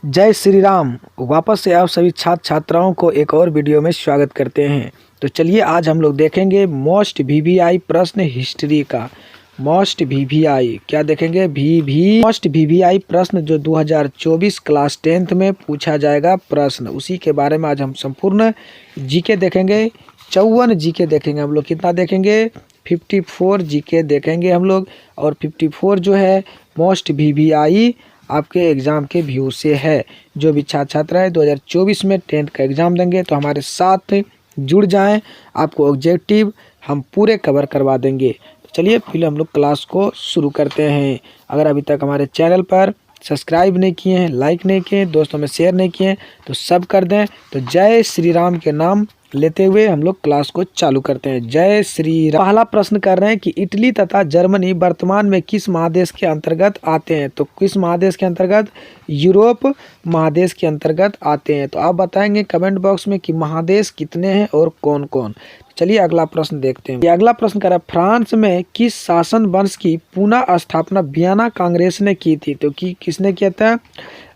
जय श्री राम। वापस से आप सभी छात्र छात्राओं को एक और वीडियो में स्वागत करते हैं। तो चलिए आज हम लोग देखेंगे मोस्ट वीवीआई प्रश्न हिस्ट्री का। मोस्ट वीवीआई क्या देखेंगे? मोस्ट वीवीआई प्रश्न जो 2024 क्लास 10th में पूछा जाएगा प्रश्न, उसी के बारे में आज हम संपूर्ण जीके देखेंगे। 54 जीके देखेंगे हम लोग। कितना देखेंगे? 54 जीके देखेंगे हम लोग। और 54 जो है मोस्ट वीवीआई आपके एग्ज़ाम के व्यू से है। जो भी छात्र छात्रा है 2024 में 10th का एग्ज़ाम देंगे तो हमारे साथ जुड़ जाएं, आपको ऑब्जेक्टिव हम पूरे कवर करवा देंगे। तो चलिए फिर हम लोग क्लास को शुरू करते हैं। अगर अभी तक हमारे चैनल पर सब्सक्राइब नहीं किए हैं, लाइक नहीं किए, दोस्तों में शेयर नहीं किए तो सब कर दें। तो जय श्री राम के नाम लेते हुए हम लोग क्लास को चालू करते हैं। जय श्री राम। पहला प्रश्न कर रहे हैं कि इटली तथा जर्मनी वर्तमान में किस महादेश के अंतर्गत आते हैं? तो किस महादेश के अंतर्गत? यूरोप महादेश के अंतर्गत आते हैं। तो आप बताएंगे कमेंट बॉक्स में कि महादेश कितने हैं और कौन कौन। चलिए अगला प्रश्न देखते हैं। अगला प्रश्न कर रहा है फ्रांस में किस शासन वंश की पुनः स्थापना वियना कांग्रेस ने की थी? तो किसने किया था?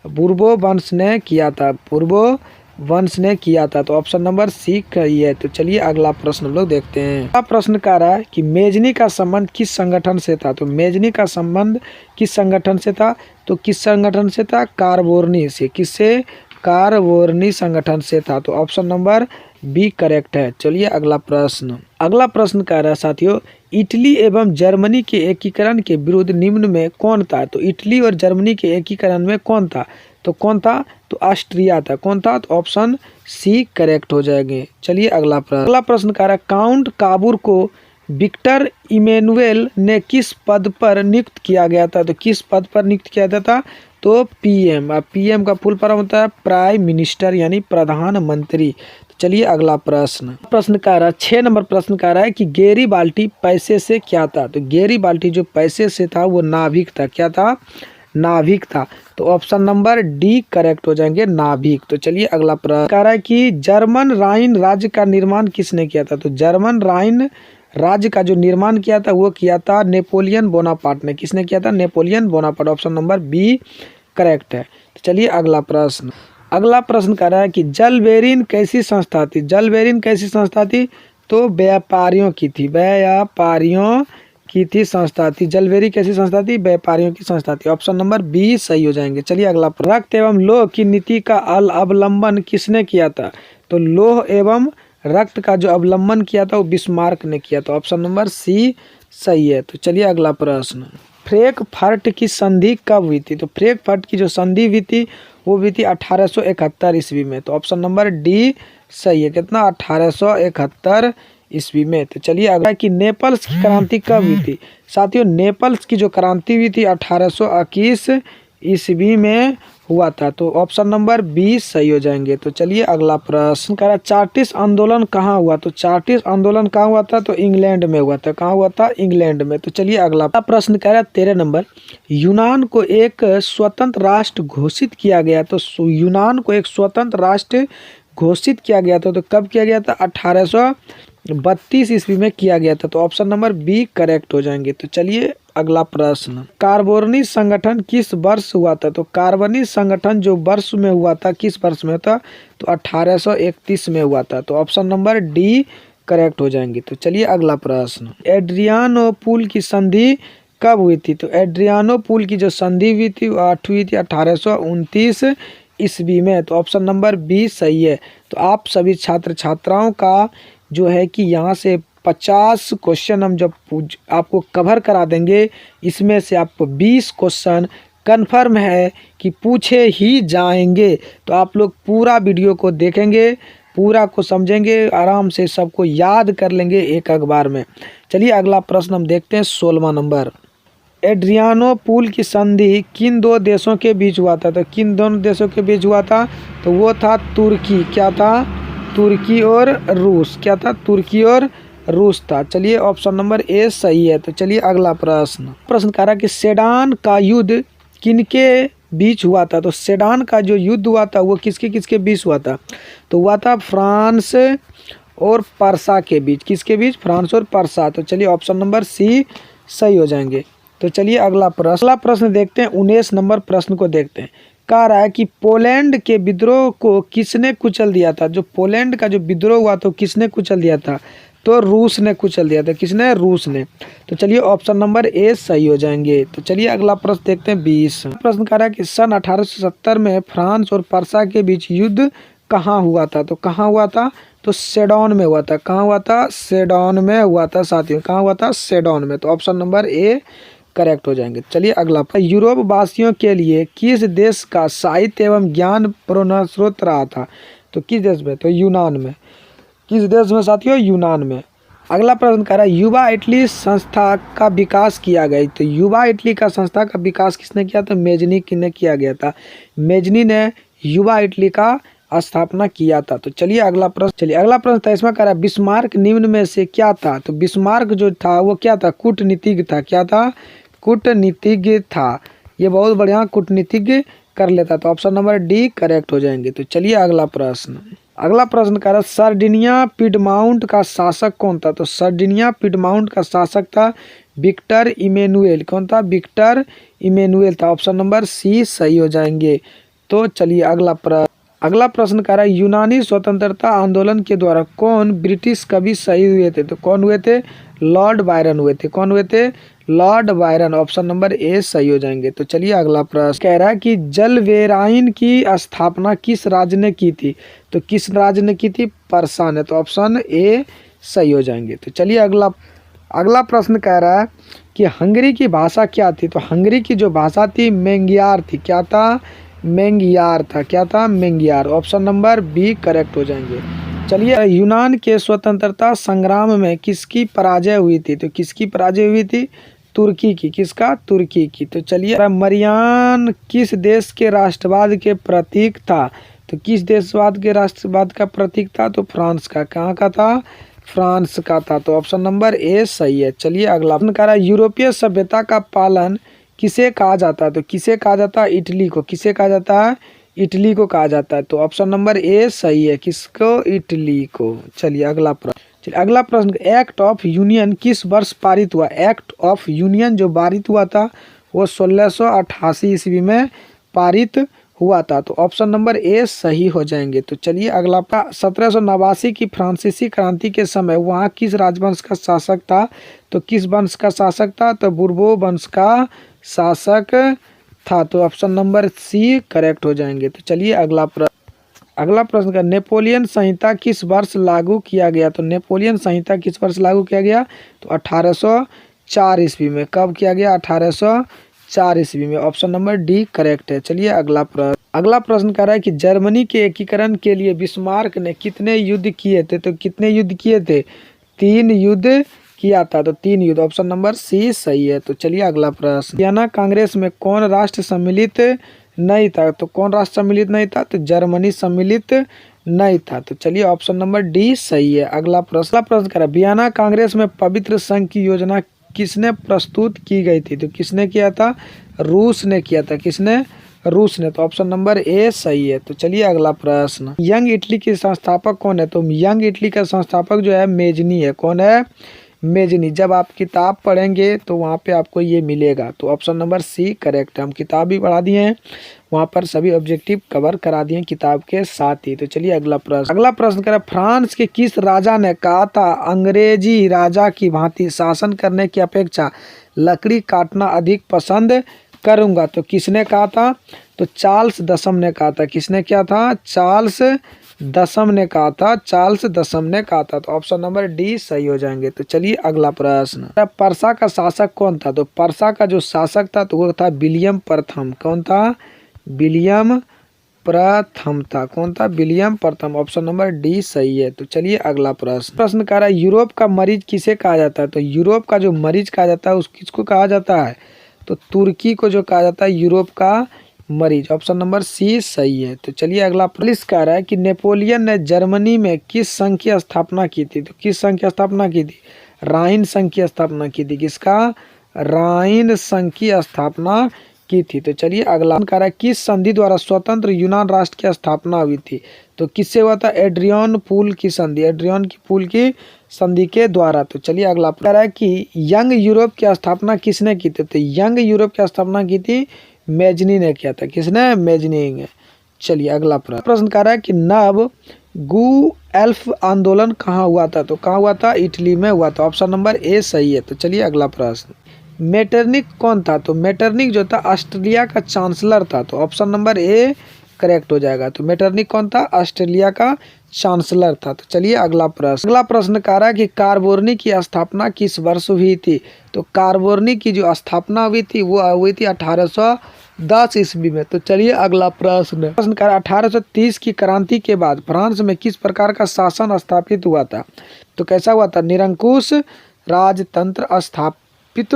बुर्बो वंश ने किया था। बुर्बो वंश ने किया था। तो ऑप्शन नंबर सी सही है। तो चलिए अगला प्रश्न हम लोग देखते हैं। अगला प्रश्न कह रहा है कि मेजनी का संबंध किस संगठन से था? तो मेजनी का संबंध किस संगठन से था? तो किस संगठन से था? कारबोर्नी से। किससे? कारबोर्नी संगठन से था। तो ऑप्शन नंबर बी करेक्ट है। चलिए अगला प्रश्न। अगला प्रश्न कह रहा है साथियों इटली एवं जर्मनी के एकीकरण के विरुद्ध निम्न में कौन था? तो इटली और जर्मनी के एकीकरण में कौन था? तो कौन था? तो ऑस्ट्रिया था। कौन था? तो ऑप्शन सी करेक्ट हो जाएंगे। चलिए अगला प्रश्न। अगला प्रश्न कह रहा है काउंट काबूर को विक्टर इमैनुएल ने किस पद पर नियुक्त किया गया था? तो किस पद पर नियुक्त किया गया था? तो पीएम। पीएम का फुल फॉर्म होता है प्राइम मिनिस्टर यानी प्रधानमंत्री। चलिए अगला प्रश्न। प्रश्न कह रहा है 6 नंबर प्रश्न कह रहा है कि गेरिबाल्डी पैसे से क्या था? तो गेरिबाल्डी जो पैसे से था वो नाभिक था। क्या था? नाभिक था। तो ऑप्शन नंबर डी करेक्ट हो जाएंगे, नाभिक। तो चलिए अगला प्रश्न कह रहा है कि जर्मन राइन राज्य का निर्माण किसने किया था? तो जर्मन राइन राज्य का जो निर्माण किया था वो किया था नेपोलियन बोनापार्ट ने। किसने किया था? Napoleon Bonaparte. Option number B correct है। तो चलिए अगला प्रश्न। अगला प्रश्न कह रहा है कि जलबेरिन कैसी संस्था थी? जलबेरिन कैसी संस्था थी? तो व्यापारियों की थी। व्यापारियों की थी संस्था थी। जलबेरी कैसी संस्था थी? व्यापारियों की संस्था थी। ऑप्शन नंबर बी सही हो जाएंगे। चलिए अगला प्रश्न। रक्त एवं लोह की नीति का अवलंबन किसने किया था? तो लोह एवं रक्त का जो अवलंबन किया था वो बिस्मार्क ने किया था। ऑप्शन नंबर सी सही है। तो चलिए अगला प्रश्न। फ्रैंकफर्ट की संधि कब हुई थी? तो फ्रैंकफर्ट की जो संधि हुई थी वो हुई थी 1871 ईस्वी में। तो ऑप्शन नंबर डी सही है। कितना? 1871 ईस्वी में। तो चलिए अगला कि नेपल्स की क्रांति कब हुई थी? साथियों नेपल्स की जो क्रांति हुई थी 1821 ईस्वी में हुआ था। तो ऑप्शन नंबर बी सही हो जाएंगे। तो चलिए अगला प्रश्न कह रहा है चार्टिस्ट आंदोलन कहाँ हुआ? तो चार्टिस्ट आंदोलन कहाँ हुआ था? तो इंग्लैंड में हुआ था। कहाँ हुआ था? इंग्लैंड में। तो चलिए अगला प्रश्न कह रहा है 13 नंबर यूनान को एक स्वतंत्र राष्ट्र घोषित किया गया। तो यूनान को एक स्वतंत्र राष्ट्र घोषित किया गया था। तो कब किया गया था? 1832 ईस्वी में किया गया था। तो ऑप्शन नंबर बी करेक्ट हो जाएंगे। तो चलिए अगला प्रश्न। कार्बोनी संगठन किस वर्ष हुआ था? तो कार्बोनी संगठन जो वर्ष में हुआ था किस वर्ष में था? तो 1831 में हुआ था। तो ऑप्शन नंबर डी करेक्ट हो जाएंगे। तो चलिए अगला प्रश्न। एड्रियानोपुल की संधि कब हुई थी? तो एड्रियानोपुल की जो संधि हुई थी वो हुई थी 1829 ईस्वी में। तो ऑप्शन नंबर बी सही है। तो आप सभी छात्र छात्राओं का जो है कि यहाँ से 50 क्वेश्चन हम जब आपको कवर करा देंगे, इसमें से आपको 20 क्वेश्चन कन्फर्म है कि पूछे ही जाएंगे। तो आप लोग पूरा वीडियो को देखेंगे, पूरा को समझेंगे, आराम से सबको याद कर लेंगे एक बार में। चलिए अगला प्रश्न हम देखते हैं 16वां नंबर। एड्रियानोपुल की संधि किन दो देशों के बीच हुआ था? तो किन दोनों देशों के बीच हुआ था? तो वो था तुर्की। क्या था? तुर्की और रूस। क्या था? तुर्की और रूस था। चलिए ऑप्शन नंबर ए सही है। तो चलिए अगला प्रश्न। प्रश्न कह रहा है कि सेडान का युद्ध किनके बीच हुआ था? तो सेडान का जो युद्ध हुआ था वो किसके किसके बीच हुआ था? तो हुआ था फ्रांस और पर्सा के बीच। किसके बीच? फ्रांस और पर्सा। तो चलिए ऑप्शन नंबर सी सही हो जाएंगे। तो चलिए अगला प्रश्न देखते हैं। 19 नंबर प्रश्न को देखते हैं। कह रहा है कि पोलैंड के विद्रोह को किसने कुचल दिया था। जो पोलैंड का जो विद्रोह हुआ तो किसने कुचल दिया था, तो रूस ने कुचल दिया था। किसने, रूस ने। तो चलिए ऑप्शन नंबर ए सही हो जाएंगे। तो चलिए अगला प्रश्न देखते हैं 20। प्रश्न कह रहा है कि सन 1870 में फ्रांस और पर्सा के बीच युद्ध कहाँ हुआ था। तो कहाँ हुआ था, तो सेडोन में हुआ था। कहाँ हुआ था, सेडोन में हुआ था साथियों। कहाँ हुआ था, सेडोन में। तो ऑप्शन नंबर ए करेक्ट हो जाएंगे। चलिए अगला, यूरोप वासियों के लिए किस देश का साहित्य एवं ज्ञान प्रेरणास्रोत रहा था। तो किस देश में, तो यूनान में। किस देश में साथियों, यूनान में। अगला प्रश्न कह रहा है युवा इटली संस्था का विकास किया गया। तो युवा इटली का संस्था का विकास किसने किया, तो मेजनी ने किया गया था। मेजनी ने युवा इटली का स्थापना किया था। तो चलिए अगला प्रश्न था, इसमें कह रहा है बिस्मार्क निम्न में से क्या था। तो बिस्मार्क जो था वो क्या था, कूटनीतिज्ञ था। क्या था, कूटनीतिज्ञ था। ये बहुत बढ़िया कूटनीतिज्ञ कर लेता। तो ऑप्शन नंबर डी करेक्ट हो जाएंगे। तो चलिए अगला प्रश्न कह रहा है सर्डिनिया पिडमाउंट का शासक कौन था। तो सर्डिनिया पिडमाउंट का शासक था विक्टर इमैनुएल। कौन था, विक्टर इमैनुएल था। ऑप्शन नंबर सी सही हो जाएंगे। तो चलिए अगला प्रश्न कह रहा है यूनानी स्वतंत्रता आंदोलन के द्वारा कौन ब्रिटिश कवि शहीद हुए थे। तो कौन हुए थे, लॉर्ड बायरन हुए थे। कौन हुए थे, Lord Byron. Option number A सही हो जाएंगे। तो चलिए अगला प्रश्न कह रहा है कि जलवेराइन की स्थापना किस राज्य ने की थी। तो किस राज्य ने की थी, पर्सा ने। तो ऑप्शन ए सही हो जाएंगे। तो चलिए अगला प्रश्न कह रहा है कि हंगरी की भाषा क्या थी। तो हंगरी की जो भाषा थी मेंगियार थी। क्या था, मेंगियार था। क्या था, मेंगियार। ऑप्शन नंबर बी करेक्ट हो जाएंगे। चलिए यूनान के स्वतंत्रता संग्राम में किसकी पराजय हुई थी। तो किसकी पराजय हुई थी, तुर्की की। किसका, तुर्की की। तो चलिए मरियान किस देश के राष्ट्रवाद के प्रतीक था। तो किस देशवाद के राष्ट्रवाद का प्रतीक था, तो फ्रांस का। कहाँ का था, फ्रांस का था। तो ऑप्शन नंबर ए सही है। चलिए अगला कह रहा है यूरोपीय सभ्यता का पालन किसे कहा जाता है। तो किसे कहा जाता है, इटली को। किसे कहा जाता है, इटली को कहा जाता है। तो ऑप्शन नंबर ए सही है। किसको, इटली को। चलिए अगला प्रश्न एक्ट ऑफ यूनियन किस वर्ष पारित हुआ। एक्ट ऑफ यूनियन जो पारित हुआ था वो 1688 ईस्वी में पारित हुआ था। तो ऑप्शन नंबर ए सही हो जाएंगे। तो चलिए अगला 1789 की फ्रांसीसी क्रांति के समय वहाँ किस राजवंश का शासक था। तो किस वंश का शासक था, तो बुर्बो वंश का शासक था। तो ऑप्शन नंबर सी करेक्ट हो जाएंगे। तो चलिए अगला प्रश्न का नेपोलियन संहिता किस वर्ष लागू किया गया। तो नेपोलियन संहिता किस वर्ष लागू किया गया, तो 1804 ईस्वी में। कब किया गया, 1804 ईस्वी में। ऑप्शन नंबर डी करेक्ट है। चलिए अगला प्रश्न कह रहा है कि जर्मनी के एकीकरण के लिए बिस्मार्क ने कितने युद्ध किए थे। तो कितने युद्ध किए थे, 3 युद्ध किया था। तो 3 युद्ध। ऑप्शन नंबर सी सही है। तो चलिए अगला प्रश्न, वियना कांग्रेस में कौन राष्ट्र सम्मिलित नहीं था। तो कौन राष्ट्र सम्मिलित नहीं था, तो जर्मनी सम्मिलित नहीं था। तो चलिए ऑप्शन नंबर डी सही है। अगला प्रश्न करा वियना कांग्रेस में पवित्र संघ की योजना किसने प्रस्तुत की गई थी। तो किसने किया था, रूस ने किया था। किसने, रूस ने। तो ऑप्शन नंबर ए सही है। तो चलिए अगला प्रश्न, यंग इटली के संस्थापक कौन है। तो यंग इटली का संस्थापक जो है मेजनी है। कौन है, मेजनी। जब आप किताब पढ़ेंगे तो वहाँ पे आपको ये मिलेगा। तो ऑप्शन नंबर सी करेक्ट है। हम किताब भी पढ़ा दिए हैं, वहाँ पर सभी ऑब्जेक्टिव कवर करा दिए किताब के साथ ही। तो चलिए अगला प्रश्न करें, फ्रांस के किस राजा ने कहा था अंग्रेजी राजा की भांति शासन करने की अपेक्षा लकड़ी काटना अधिक पसंद करूँगा। तो किसने कहा था, तो चार्ल्स दसम ने कहा था। किसने किया था, चार्ल्स दसम ने कहा था। चार्ल्स दसम ने कहा था। तो ऑप्शन नंबर डी सही हो जाएंगे। तो चलिए अगला प्रश्न, पर्सा का शासक कौन था। तो पर्सा का जो शासक था तो वो था विलियम प्रथम। कौन था, विलियम प्रथम था। कौन था, विलियम प्रथम। ऑप्शन नंबर डी सही है। तो चलिए अगला प्रश्न कह रहा है यूरोप का मरीज किसे कहा जाता है। तो यूरोप का जो मरीज कहा जाता है उस किसको कहा जाता है, तो तुर्की को जो कहा जाता है यूरोप का मरीज। ऑप्शन नंबर सी सही है। तो चलिए अगला पुलिस कह रहा है कि नेपोलियन ने जर्मनी में किस संघ की स्थापना की थी। तो किस संघ की स्थापना की थी, राइन संघ की स्थापना की थी। किसका, राइन संघ की स्थापना की थी। तो चलिए अगला कह रहा है किस संधि द्वारा स्वतंत्र यूनान राष्ट्र की स्थापना हुई थी। तो किससे हुआ था, एड्रियन पूल की संधि। एड्रियन की पूल की संधि के द्वारा। तो चलिए अगला कह रहा है कि यंग यूरोप की स्थापना किसने की थी। तो यंग यूरोप की स्थापना की थी मेजनी ने किया था। किसने? मेजनी ने। चलिए अगला प्रश्न कह रहा है कि नव गु एल्फ आंदोलन कहाँ हुआ था? तो कहाँ हुआ था? इटली में हुआ था। ऑप्शन नंबर ए सही है। तो चलिए अगला प्रश्न, मेटरनिक कौन था? तो मेटरनिक जो था ऑस्ट्रेलिया का चांसलर था। तो ऑप्शन नंबर ए करेक्ट हो जाएगा। तो मेटरनिक कौन था? ऑस्ट्रेलिया का चांसलर था। तो चलिए अगला प्रश्न कह रहा है कि कार्बोनी की स्थापना किस वर्ष हुई थी? तो कार्बोनी की जो स्थापना हुई थी वो हुई थी 1810 ईस्वी में। तो चलिए अगला प्रश्न कह रहा है 1830 की क्रांति के बाद फ्रांस में किस प्रकार का शासन स्थापित हुआ था? तो कैसा हुआ था? निरंकुश राजतंत्र स्थापित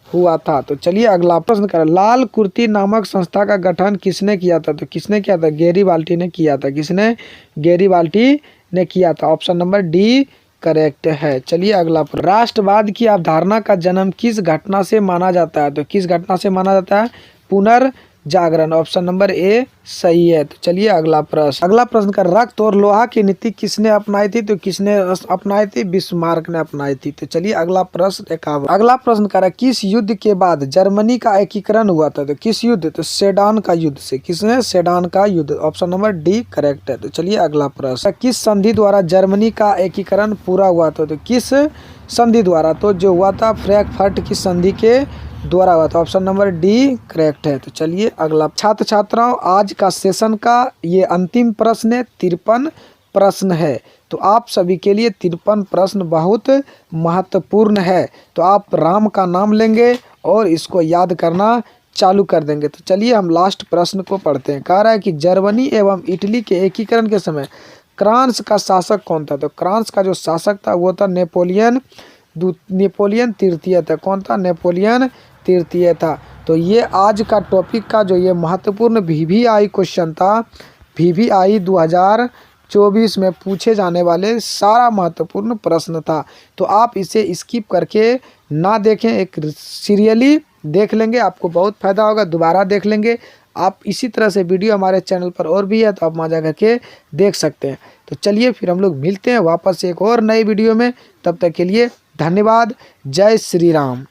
हुआ था। तो चलिए अगला प्रश्न करें, लाल कुर्ती नामक संस्था का गठन किसने किया था? तो किसने किया था? गैरीबाल्टी ने किया था। किसने? गैरीबाल्टी ने किया था। ऑप्शन नंबर डी करेक्ट है। चलिए अगला प्रश्न, राष्ट्रवाद की अवधारणा का जन्म किस घटना से माना जाता है? तो किस घटना से माना जाता है? पुनर्जागरण। ऑप्शन नंबर ए सही है। तो चलिए अगला प्रश्न का रक्त और लोहा की नीति किसने अपनाई थी? तो किसने अपनाई थी? बिस्मार्क ने अपनाई थी। तो चलिए अगला प्रश्न 51। अगला प्रश्न कर रहा है किस युद्ध के बाद जर्मनी का एकीकरण हुआ था? तो किस युद्ध? तो सेडान का युद्ध से। किसने? सेडान का युद्ध। ऑप्शन नंबर डी करेक्ट है। तो चलिए अगला प्रश्न, किस संधि द्वारा जर्मनी का एकीकरण पूरा हुआ था? तो किस संधि द्वारा? तो जो हुआ था फ्रैंकफर्ट की संधि के द्वारा हुआ था। ऑप्शन नंबर डी करेक्ट है। तो चलिए अगला, छात्र छात्राओं आज का सेशन का ये अंतिम प्रश्न है, 53 प्रश्न है। तो आप सभी के लिए 53 प्रश्न बहुत महत्वपूर्ण है। तो आप राम का नाम लेंगे और इसको याद करना चालू कर देंगे। तो चलिए हम लास्ट प्रश्न को पढ़ते हैं। कह रहा है कि जर्मनी एवं इटली के एकीकरण के समय फ्रांस का शासक कौन था? तो फ्रांस का जो शासक था वो था नेपोलियन तृतीय था। कौन था? नेपोलियन तृतीय था। तो ये आज का टॉपिक का जो ये महत्वपूर्ण VVI क्वेश्चन था, VVI 2024 में पूछे जाने वाले सारा महत्वपूर्ण प्रश्न था। तो आप इसे स्किप करके ना देखें, एक सीरियली देख लेंगे, आपको बहुत फायदा होगा। दोबारा देख लेंगे आप। इसी तरह से वीडियो हमारे चैनल पर और भी है, तो आप वहाँ जा करके देख सकते हैं। तो चलिए फिर हम लोग मिलते हैं वापस एक और नए वीडियो में। तब तक के लिए धन्यवाद। जय श्री राम।